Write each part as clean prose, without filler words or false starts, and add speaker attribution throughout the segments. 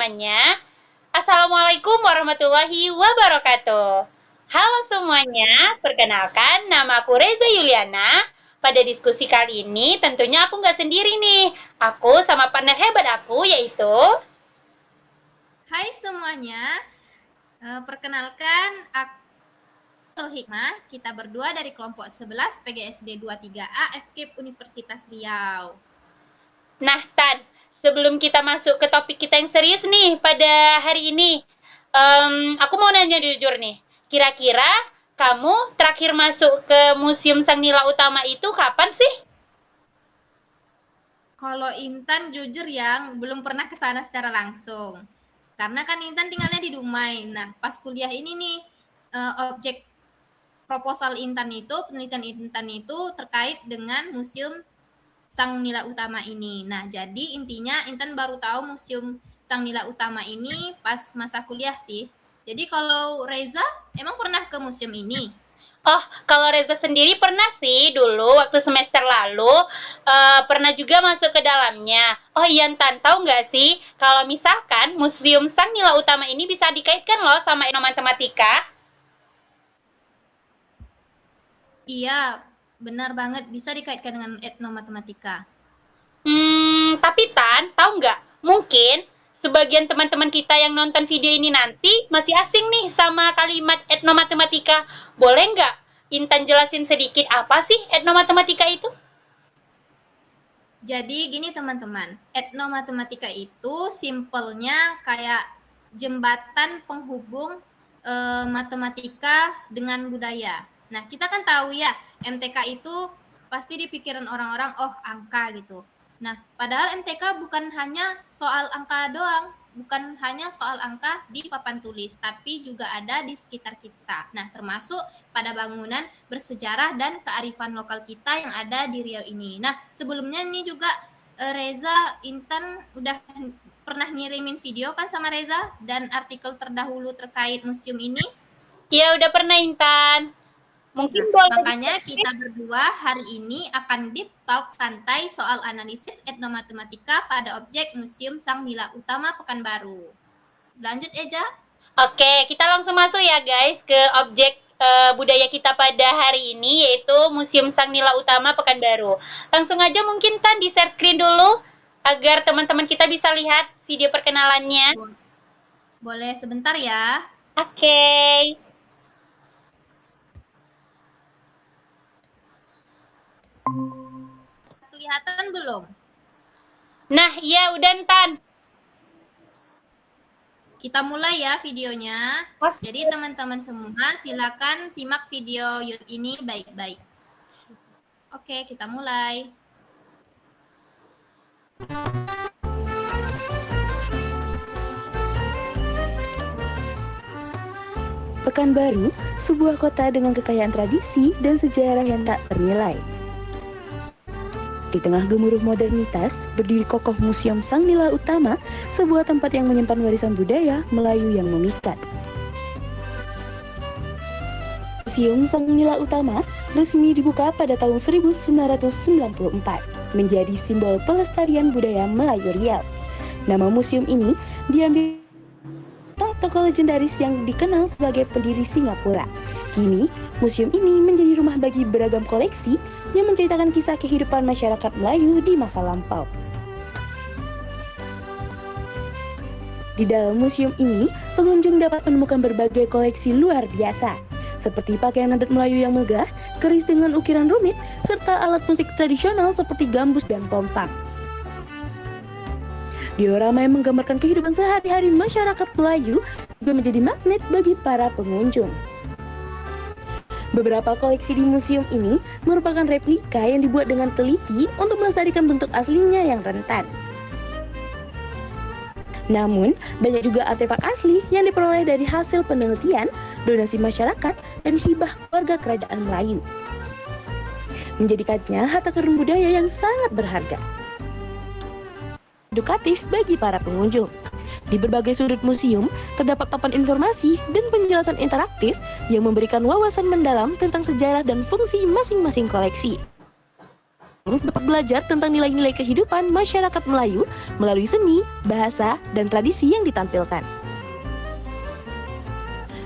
Speaker 1: namanya. Assalamualaikum warahmatullahi wabarakatuh. Halo semuanya, perkenalkan nama aku Reza Yuliana. Pada diskusi kali ini tentunya aku nggak sendiri nih. Aku sama partner hebat aku yaitu...
Speaker 2: Hai semuanya, perkenalkan aku Nurul Hikmah, kita berdua dari kelompok 11 PGSD 23A FKIP Universitas Riau.
Speaker 1: Nah, Tan, sebelum kita masuk ke topik kita yang serius nih pada hari ini, aku mau nanya jujur nih, kira-kira kamu terakhir masuk ke Museum Sang Nila Utama itu kapan sih?
Speaker 2: Kalau Intan jujur yang belum pernah ke sana secara langsung. Karena kan Intan tinggalnya di Dumai. Nah, pas kuliah ini nih, objek proposal Intan itu, penelitian Intan itu terkait dengan Museum Sang Nila Utama ini. Nah, jadi intinya Intan baru tahu Museum Sang Nila Utama ini pas masa kuliah sih. Jadi kalau Reza, emang pernah ke museum ini?
Speaker 1: Oh, kalau Reza sendiri pernah sih dulu waktu semester lalu pernah juga masuk ke dalamnya. Oh iya, Tan, tahu nggak sih kalau misalkan Museum Sang Nila Utama ini bisa dikaitkan loh sama etnomatematika?
Speaker 2: Iya, benar banget bisa dikaitkan dengan etnomatematika.
Speaker 1: Tapi Tan, tahu nggak? Mungkin sebagian teman-teman kita yang nonton video ini nanti masih asing nih sama kalimat etnomatematika. Boleh nggak Intan jelasin sedikit apa sih etnomatematika itu?
Speaker 2: Jadi gini teman-teman, etnomatematika itu simpelnya kayak jembatan penghubung matematika dengan budaya. Nah, kita kan tahu ya, MTK itu pasti di pikiran orang-orang, oh angka gitu. Nah, padahal MTK bukan hanya soal angka doang, bukan hanya soal angka di papan tulis, tapi juga ada di sekitar kita. Nah, termasuk pada bangunan bersejarah dan kearifan lokal kita yang ada di Riau ini. Nah, sebelumnya ini juga Reza, Intan udah pernah ngirimin video kan sama Reza dan artikel terdahulu terkait museum ini.
Speaker 1: Ya udah pernah Intan. Mungkin
Speaker 2: Nah,
Speaker 1: boleh.
Speaker 2: makanya kita berdua hari ini akan deep talk santai soal analisis etnomatematika pada objek Museum Sang Nila Utama Pekanbaru. Lanjut Eja.
Speaker 1: Oke, kita langsung masuk ya guys ke objek budaya kita pada hari ini yaitu Museum Sang Nila Utama Pekanbaru. Langsung aja mungkin Tan di share screen dulu agar teman-teman kita bisa lihat video perkenalannya.
Speaker 2: Boleh sebentar ya.
Speaker 1: Oke.
Speaker 2: Kelihatan belum?
Speaker 1: Nah, iya udah Tan.
Speaker 2: Kita mulai ya videonya. Jadi teman-teman semua silakan simak video YouTube ini baik-baik. Oke, kita mulai.
Speaker 3: Pekanbaru, sebuah kota dengan kekayaan tradisi dan sejarah yang tak ternilai. Di tengah gemuruh modernitas, berdiri kokoh Museum Sang Nila Utama, sebuah tempat yang menyimpan warisan budaya Melayu yang memikat. Museum Sang Nila Utama resmi dibuka pada tahun 1994, menjadi simbol pelestarian budaya Melayu Riau. Nama museum ini diambil tokoh legendaris yang dikenal sebagai pendiri Singapura. Kini, museum ini menjadi rumah bagi beragam koleksi yang menceritakan kisah kehidupan masyarakat Melayu di masa lampau. Di dalam museum ini, pengunjung dapat menemukan berbagai koleksi luar biasa, seperti pakaian adat Melayu yang megah, keris dengan ukiran rumit, serta alat musik tradisional seperti gambus dan pompang. Diorama yang menggambarkan kehidupan sehari-hari masyarakat Melayu juga menjadi magnet bagi para pengunjung. Beberapa koleksi di museum ini merupakan replika yang dibuat dengan teliti untuk melestarikan bentuk aslinya yang rentan. Namun, banyak juga artefak asli yang diperoleh dari hasil penelitian, donasi masyarakat, dan hibah keluarga kerajaan Melayu, menjadikannya harta karun budaya yang sangat berharga. Edukatif bagi para pengunjung. Di berbagai sudut museum, terdapat papan informasi dan penjelasan interaktif yang memberikan wawasan mendalam tentang sejarah dan fungsi masing-masing koleksi. dapat belajar tentang nilai-nilai kehidupan masyarakat Melayu melalui seni, bahasa, dan tradisi yang ditampilkan.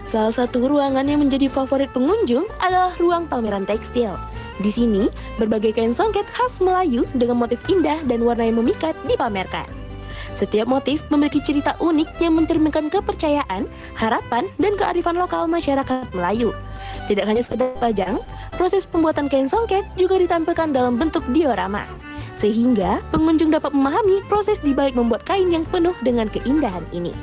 Speaker 3: Salah satu ruangan yang menjadi favorit pengunjung adalah ruang pameran tekstil. Di sini, berbagai kain songket khas Melayu dengan motif indah dan warna yang memikat dipamerkan. Setiap motif memiliki cerita unik yang mencerminkan kepercayaan, harapan, dan kearifan lokal masyarakat Melayu. Tidak hanya sekedar pajang, proses pembuatan kain songket juga ditampilkan dalam bentuk diorama, sehingga pengunjung dapat memahami proses di balik membuat kain yang penuh dengan keindahan ini.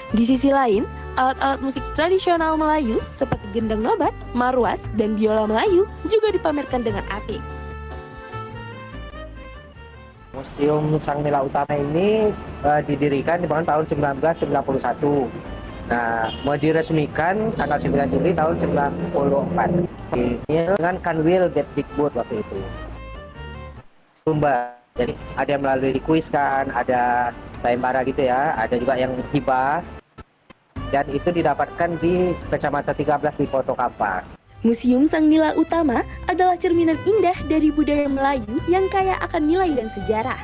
Speaker 3: Di sisi lain, alat-alat musik tradisional Melayu seperti gendang nobat, marwas, dan biola Melayu juga dipamerkan dengan apik.
Speaker 4: Museum Sang Nila Utama ini didirikan di tahun 1991. Nah, mau diresmikan tanggal 9 Juli tahun 1994. Ini dengan Kanwil Depdikbud waktu itu. Lomba, jadi ada yang melalui dikuiskan, ada sayembara gitu ya, ada juga yang hibah. Dan itu didapatkan di Kecamatan 13 di Poto Kampar.
Speaker 3: Museum Sang Nila Utama adalah cerminan indah dari budaya Melayu yang kaya akan nilai dan sejarah.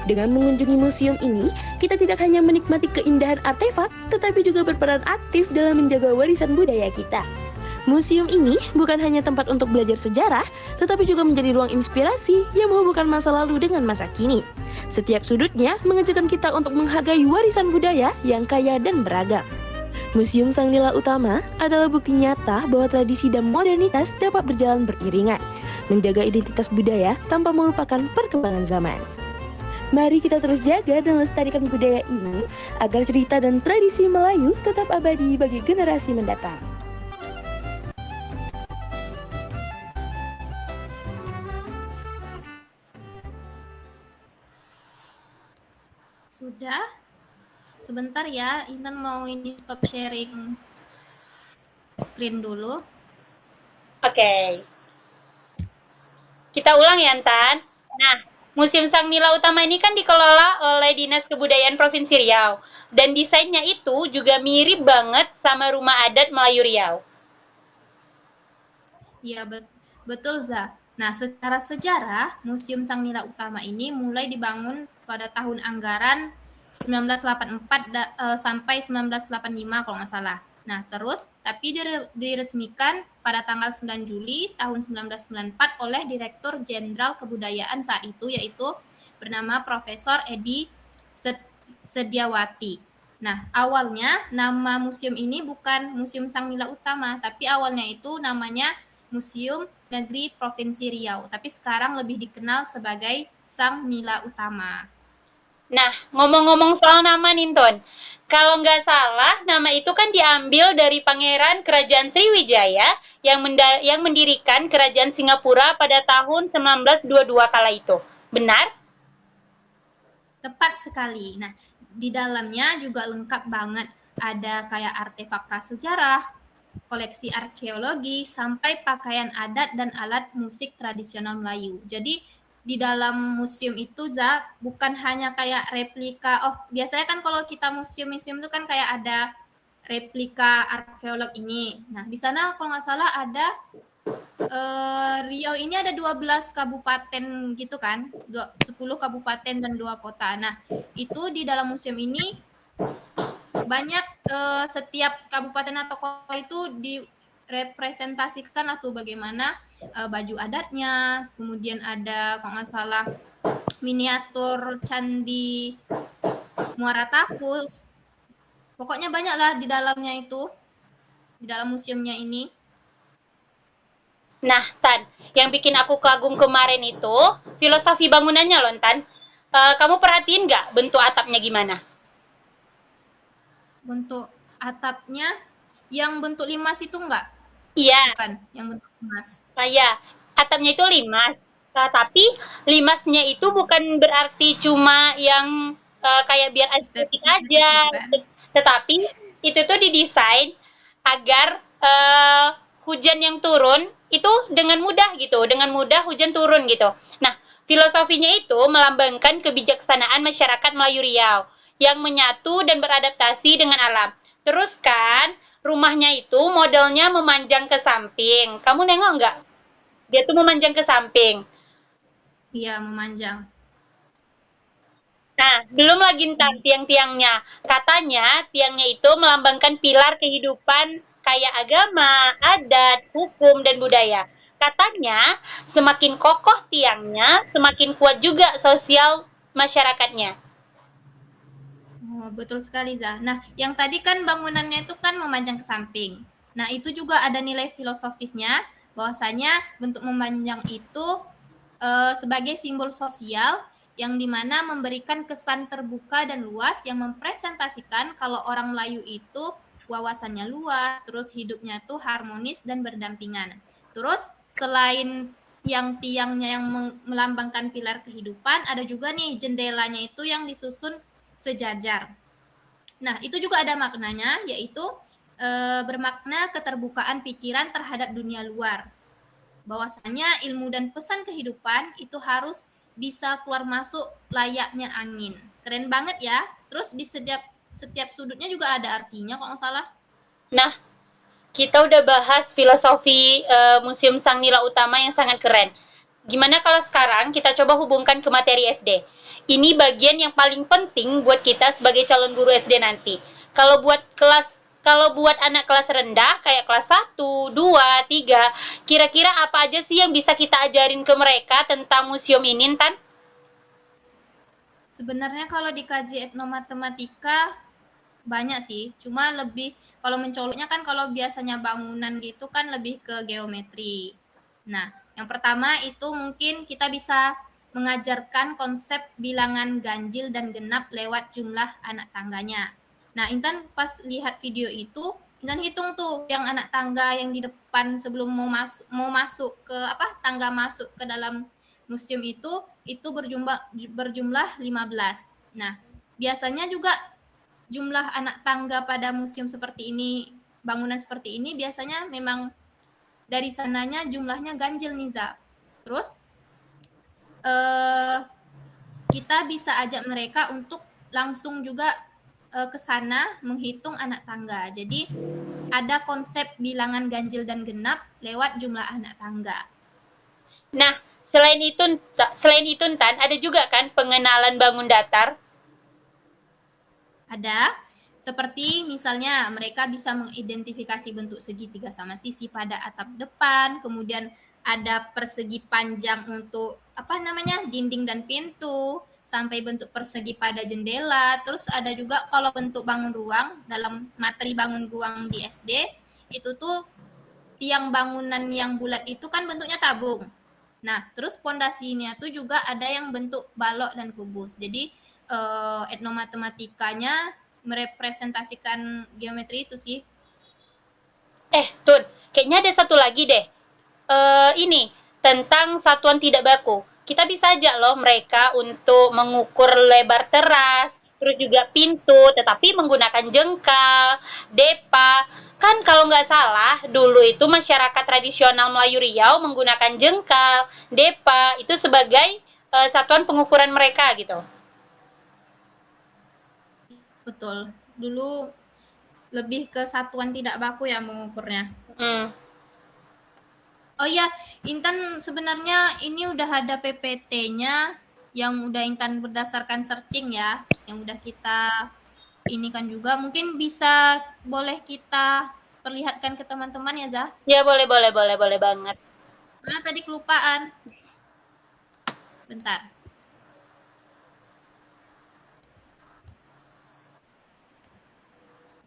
Speaker 3: Dengan mengunjungi museum ini, kita tidak hanya menikmati keindahan artefak, tetapi juga berperan aktif dalam menjaga warisan budaya kita. Museum ini bukan hanya tempat untuk belajar sejarah, tetapi juga menjadi ruang inspirasi yang menghubungkan masa lalu dengan masa kini. Setiap sudutnya mengajarkan kita untuk menghargai warisan budaya yang kaya dan beragam. Museum Sang Nila Utama adalah bukti nyata bahwa tradisi dan modernitas dapat berjalan beriringan, menjaga identitas budaya tanpa melupakan perkembangan zaman. Mari kita terus jaga dan lestarikan budaya ini agar cerita dan tradisi Melayu tetap abadi bagi generasi mendatang.
Speaker 2: Sudah? Sebentar ya, Intan mau ini stop sharing screen dulu.
Speaker 1: Oke. Kita ulang ya, Intan. Nah, Museum Sang Nila Utama ini kan dikelola oleh Dinas Kebudayaan Provinsi Riau. Dan desainnya itu juga mirip banget sama rumah adat Melayu Riau.
Speaker 2: Iya, betul, Za. Nah, secara sejarah, Museum Sang Nila Utama ini mulai dibangun pada tahun anggaran 1984 sampai 1985 kalau nggak salah. Nah, terus tapi diresmikan pada tanggal 9 Juli tahun 1994 oleh Direktur Jenderal Kebudayaan saat itu, yaitu bernama Profesor Edi Sediawati. Nah, awalnya nama museum ini bukan Museum Sang Nila Utama, tapi awalnya itu namanya Museum Negeri Provinsi Riau, tapi sekarang lebih dikenal sebagai Sang Nila Utama.
Speaker 1: Nah, ngomong-ngomong soal nama Ninton, kalau nggak salah, nama itu kan diambil dari Pangeran Kerajaan Sriwijaya yang mendirikan Kerajaan Singapura pada tahun 1922 kala itu. Benar?
Speaker 2: Tepat sekali. Nah, di dalamnya juga lengkap banget. Ada kayak artefak prasejarah, koleksi arkeologi, sampai pakaian adat dan alat musik tradisional Melayu. Jadi, di dalam museum itu, bukan hanya kayak replika. Biasanya kan kalau kita museum-museum itu kan kayak ada replika arkeolog ini. Nah, di sana kalau nggak salah ada Riau ini ada 12 kabupaten gitu kan, 10 kabupaten dan 2 kota. Nah, itu di dalam museum ini banyak setiap kabupaten atau kota itu direpresentasikan atau bagaimana baju adatnya, kemudian ada kalau nggak salah miniatur candi Muara Takus. Pokoknya banyak lah di dalamnya itu, di dalam museumnya ini.
Speaker 1: Nah, Tan, yang bikin aku kagum kemarin itu filosofi bangunannya loh, Tan. Kamu perhatiin nggak bentuk atapnya gimana?
Speaker 2: Bentuk atapnya yang bentuk limas itu enggak?
Speaker 1: Iya.
Speaker 2: Bukan, yang bentuk limas.
Speaker 1: Iya, atapnya itu limas. Tapi limasnya itu bukan berarti cuma yang kayak biar estetik aja. Tetapi itu tuh didesain agar hujan yang turun itu dengan mudah gitu, dengan mudah hujan turun gitu. Nah, filosofinya itu melambangkan kebijaksanaan masyarakat Melayu Riau yang menyatu dan beradaptasi dengan alam. Terus kan, rumahnya itu modelnya memanjang ke samping. Kamu nengok nggak? Dia tuh memanjang ke samping.
Speaker 2: Iya, memanjang.
Speaker 1: Nah, belum lagi ntar tiang-tiangnya. Katanya tiangnya itu melambangkan pilar kehidupan kayak agama, adat, hukum, dan budaya. Katanya semakin kokoh tiangnya, semakin kuat juga sosial masyarakatnya.
Speaker 2: Oh, betul sekali, Zah. Nah, yang tadi kan bangunannya itu kan memanjang ke samping. Nah, itu juga ada nilai filosofisnya, bahwasanya bentuk memanjang itu sebagai simbol sosial yang dimana memberikan kesan terbuka dan luas yang mempresentasikan kalau orang Melayu itu wawasannya luas, terus hidupnya tuh harmonis dan berdampingan. Terus selain tiang-tiangnya yang melambangkan pilar kehidupan, ada juga nih jendelanya itu yang disusun sejajar. Nah, itu juga ada maknanya, yaitu bermakna keterbukaan pikiran terhadap dunia luar. Bahwasanya ilmu dan pesan kehidupan itu harus bisa keluar masuk layaknya angin. Keren banget ya. Terus di setiap sudutnya juga ada artinya kalau nggak salah.
Speaker 1: Nah, kita udah bahas filosofi Museum Sang Nila Utama yang sangat keren. Gimana kalau sekarang kita coba hubungkan ke materi SD? Ini bagian yang paling penting buat kita sebagai calon guru SD nanti. Kalau buat anak kelas rendah kayak kelas 1, 2, 3, kira-kira apa aja sih yang bisa kita ajarin ke mereka tentang museum ini, Tan?
Speaker 2: Sebenarnya kalau dikaji etnomatematika banyak sih, cuma lebih kalau mencoloknya kan kalau biasanya bangunan gitu kan lebih ke geometri. Nah, yang pertama itu mungkin kita bisa mengajarkan konsep bilangan ganjil dan genap lewat jumlah anak tangganya. Nah, Intan pas lihat video itu, Intan hitung tuh yang anak tangga yang di depan sebelum mau masuk ke tangga masuk ke dalam museum itu berjumlah 15. Nah, biasanya juga jumlah anak tangga pada museum seperti ini, bangunan seperti ini biasanya memang dari sananya jumlahnya ganjil nih, Za. Terus kita bisa ajak mereka untuk langsung juga ke sana menghitung anak tangga. Jadi ada konsep bilangan ganjil dan genap lewat jumlah anak tangga.
Speaker 1: Nah, selain itu, Tan, ada juga kan pengenalan bangun datar?
Speaker 2: Ada, seperti misalnya mereka bisa mengidentifikasi bentuk segitiga sama sisi pada atap depan, kemudian ada persegi panjang untuk dinding dan pintu, sampai bentuk persegi pada jendela. Terus ada juga kalau bentuk bangun ruang, dalam materi bangun ruang di SD, itu tuh tiang bangunan yang bulat itu kan bentuknya tabung. Nah, terus pondasinya tuh juga ada yang bentuk balok dan kubus. Jadi etnomatematikanya merepresentasikan geometri itu sih.
Speaker 1: Tun, kayaknya ada satu lagi deh. Ini, tentang satuan tidak baku. Kita bisa aja loh mereka untuk mengukur lebar teras, terus juga pintu, tetapi menggunakan jengkal, depa. Kan kalau nggak salah, dulu itu masyarakat tradisional Melayu Riau menggunakan jengkal, depa, itu sebagai satuan pengukuran mereka gitu.
Speaker 2: Betul. Dulu lebih ke satuan tidak baku ya mengukurnya. Oh iya, Intan sebenarnya ini udah ada PPT-nya yang udah Intan berdasarkan searching ya, yang udah kita ini kan juga. Mungkin boleh kita perlihatkan ke teman-teman ya, Zah?
Speaker 1: Ya, boleh banget.
Speaker 2: Karena tadi kelupaan. Bentar.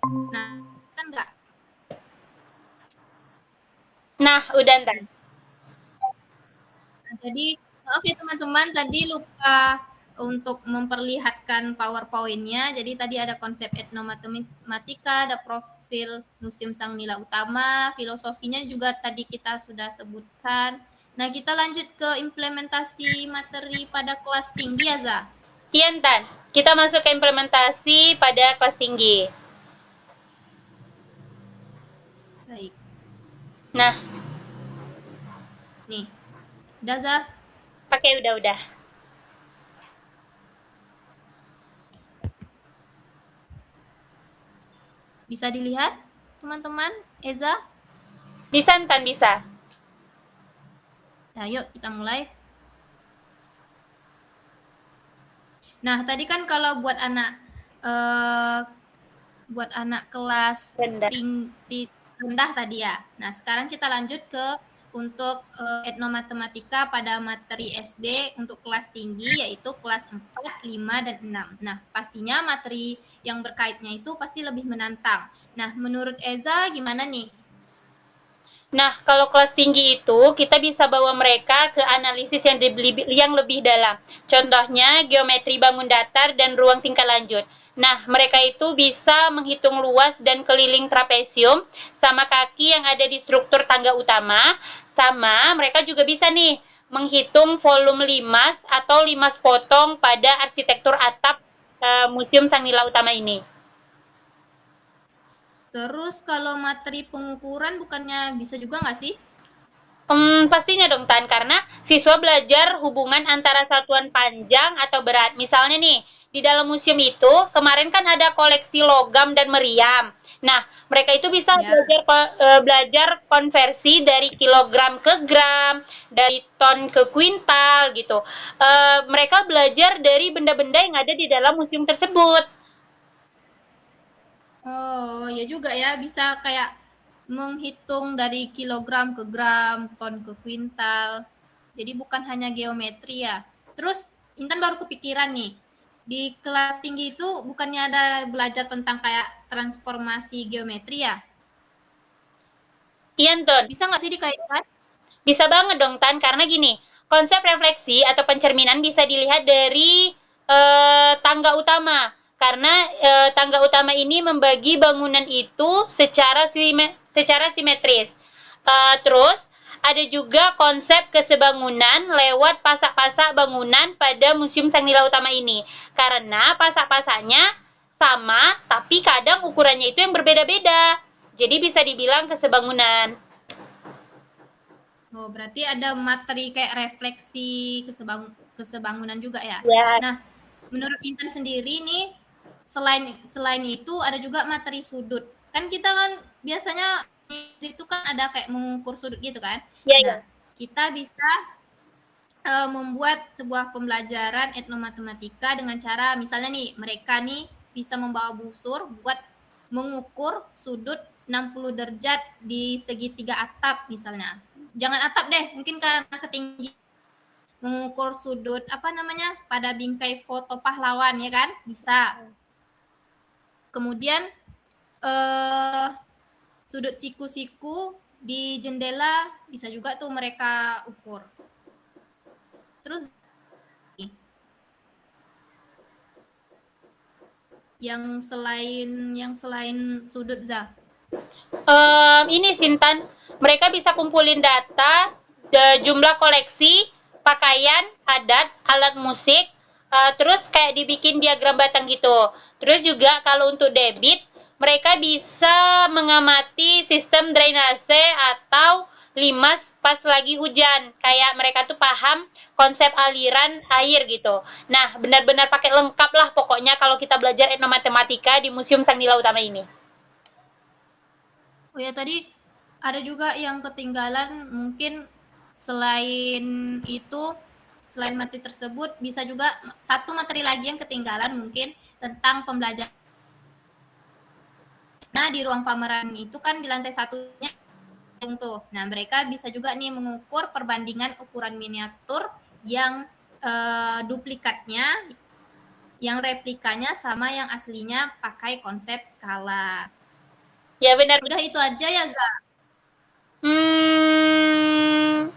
Speaker 2: Nah, kan enggak?
Speaker 1: Nah, udah ntar.
Speaker 2: Nah, jadi maaf ya teman-teman, tadi lupa untuk memperlihatkan PowerPoint-nya. Jadi tadi ada konsep etnomatematika, ada profil Museum Sang Nila Utama, filosofinya juga tadi kita sudah sebutkan. Nah, kita lanjut ke implementasi materi pada kelas tinggi ya, Za?
Speaker 1: Iya, Tan. Kita masuk ke implementasi pada kelas tinggi.
Speaker 2: Baik.
Speaker 1: Nah.
Speaker 2: Nih. Udah, Za?
Speaker 1: Pakai udah.
Speaker 2: Bisa dilihat, teman-teman? Eza?
Speaker 1: Bisa, Tan, bisa.
Speaker 2: Nah, yuk kita mulai. Nah, tadi kan kalau eh, buat anak kelas
Speaker 1: Rendah.
Speaker 2: rendah tadi ya. Nah, sekarang kita lanjut ke untuk etnomatematika pada materi SD untuk kelas tinggi, yaitu kelas 4, 5, dan 6. Nah, pastinya materi yang berkaitnya itu pasti lebih menantang. Nah, menurut Eza gimana nih?
Speaker 1: Nah, kalau kelas tinggi itu kita bisa bawa mereka ke analisis yang lebih dalam. Contohnya geometri bangun datar dan ruang tingkat lanjut. Nah, mereka itu bisa menghitung luas dan keliling trapesium sama kaki yang ada di struktur tangga utama, sama mereka juga bisa nih menghitung volume limas atau limas potong pada arsitektur atap Museum Sang Nila Utama ini.
Speaker 2: Terus kalau materi pengukuran bukannya bisa juga nggak sih?
Speaker 1: Pastinya dong Tan, karena siswa belajar hubungan antara satuan panjang atau berat. Misalnya nih, di dalam museum itu kemarin kan ada koleksi logam dan meriam. Nah, mereka itu bisa
Speaker 2: Ya.
Speaker 1: belajar konversi dari kilogram ke gram, dari ton ke kuintal gitu. Mereka belajar dari benda-benda yang ada di dalam museum tersebut.
Speaker 2: Oh, ya juga ya, bisa kayak menghitung dari kilogram ke gram, ton ke kuintal. Jadi bukan hanya geometri ya. Terus Intan baru kepikiran nih, di kelas tinggi itu bukannya ada belajar tentang kayak transformasi geometri ya?
Speaker 1: Iya, Ton.
Speaker 2: Bisa nggak sih dikaitkan?
Speaker 1: Bisa banget dong Tan, karena gini, konsep refleksi atau pencerminan bisa dilihat dari tangga utama. Karena tangga utama ini membagi bangunan itu secara simetris. Terus ada juga konsep kesebangunan lewat pasak-pasak bangunan pada Museum Sang Nila Utama ini. Karena pasak-pasaknya sama, tapi kadang ukurannya itu yang berbeda-beda. Jadi bisa dibilang kesebangunan.
Speaker 2: Oh, berarti ada materi kayak refleksi kesebangunan juga ya.
Speaker 1: Ya.
Speaker 2: Nah, menurut Intan sendiri nih, selain itu ada juga materi sudut. Kan kita kan biasanya itu kan ada kayak mengukur sudut gitu kan.
Speaker 1: Ya,
Speaker 2: Nah,
Speaker 1: ya.
Speaker 2: kita bisa membuat sebuah pembelajaran etnomatematika dengan cara misalnya nih mereka nih bisa membawa busur buat mengukur sudut 60 derajat di segitiga atap misalnya. Jangan atap deh, mungkin karena ketinggian mengukur sudut apa namanya pada bingkai foto pahlawan ya kan bisa. Kemudian sudut siku-siku di jendela bisa juga tuh mereka ukur. Terus yang selain sudut Za.
Speaker 1: Ini Sintan, mereka bisa kumpulin data, jumlah koleksi, pakaian, adat, alat musik, terus kayak dibikin diagram batang gitu. Terus juga kalau untuk debit, mereka bisa mengamati sistem drainase atau limas pas lagi hujan. Kayak mereka tuh paham konsep aliran air gitu. Nah, benar-benar pakai lengkap lah pokoknya kalau kita belajar etnomatematika di Museum Sang Nila Utama ini.
Speaker 2: Oh ya tadi ada juga yang ketinggalan mungkin selain materi tersebut bisa juga satu materi lagi yang ketinggalan mungkin tentang pembelajaran. Nah di ruang pameran itu kan di lantai satunya tuh. Nah mereka bisa juga nih mengukur perbandingan ukuran miniatur yang duplikatnya, yang replikanya sama yang aslinya pakai konsep skala.
Speaker 1: Ya benar.
Speaker 2: Udah itu aja ya Za.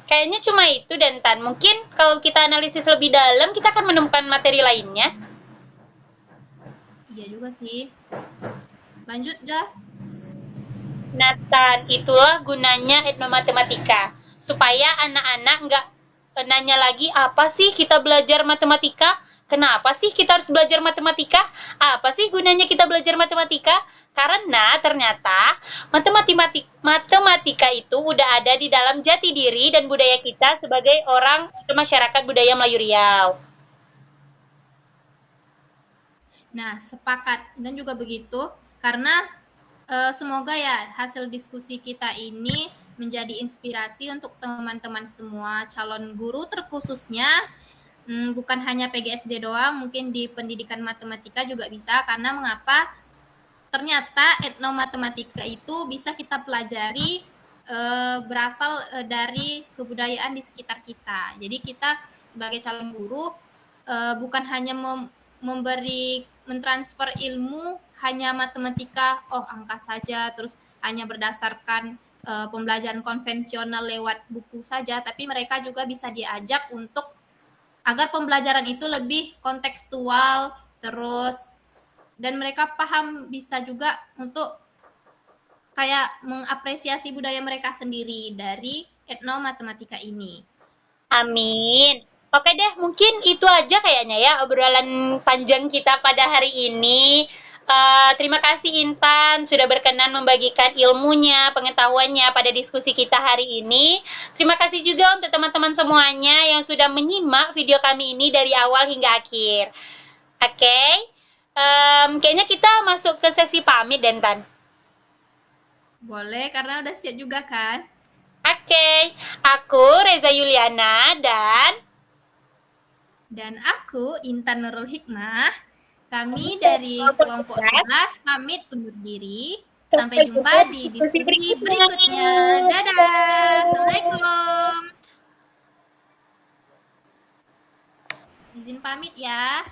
Speaker 1: Kayaknya cuma itu dan Tan. Mungkin kalau kita analisis lebih dalam, kita akan menemukan materi lainnya.
Speaker 2: Iya juga sih. Lanjut, Ja.
Speaker 1: Nah, Tan, itulah gunanya etnomatematika. Supaya anak-anak nggak nanya lagi, apa sih kita belajar matematika? Kenapa sih kita harus belajar matematika? Apa sih gunanya kita belajar matematika? Karena ternyata matematika itu udah ada di dalam jati diri dan budaya kita sebagai orang atau masyarakat budaya Melayu Riau.
Speaker 2: Nah, sepakat. Dan juga begitu, karena semoga ya hasil diskusi kita ini menjadi inspirasi untuk teman-teman semua calon guru terkhususnya bukan hanya PGSD doang, mungkin di pendidikan matematika juga bisa, karena mengapa? Ternyata etnomatematika itu bisa kita pelajari berasal dari kebudayaan di sekitar kita. Jadi kita sebagai calon guru bukan hanya mentransfer ilmu hanya matematika, angka saja, terus hanya berdasarkan pembelajaran konvensional lewat buku saja, tapi mereka juga bisa diajak untuk agar pembelajaran itu lebih kontekstual, terus dan mereka paham bisa juga untuk kayak mengapresiasi budaya mereka sendiri dari etnomatematika ini.
Speaker 1: Amin. Oke deh, mungkin itu aja kayaknya ya obrolan panjang kita pada hari ini. Terima kasih Intan sudah berkenan membagikan ilmunya, pengetahuannya pada diskusi kita hari ini. Terima kasih juga untuk teman-teman semuanya yang sudah menyimak video kami ini dari awal hingga akhir. Oke, kayaknya kita masuk ke sesi pamit, Dentan.
Speaker 2: Boleh, karena udah siap juga kan?
Speaker 1: Oke, aku Reza Yuliana
Speaker 2: dan aku Intan Nurul Hikmah. Kami dari kelompok 11 pamit undur diri. Sampai jumpa di diskusi berikutnya. Dadah. Assalamualaikum. Izin pamit ya.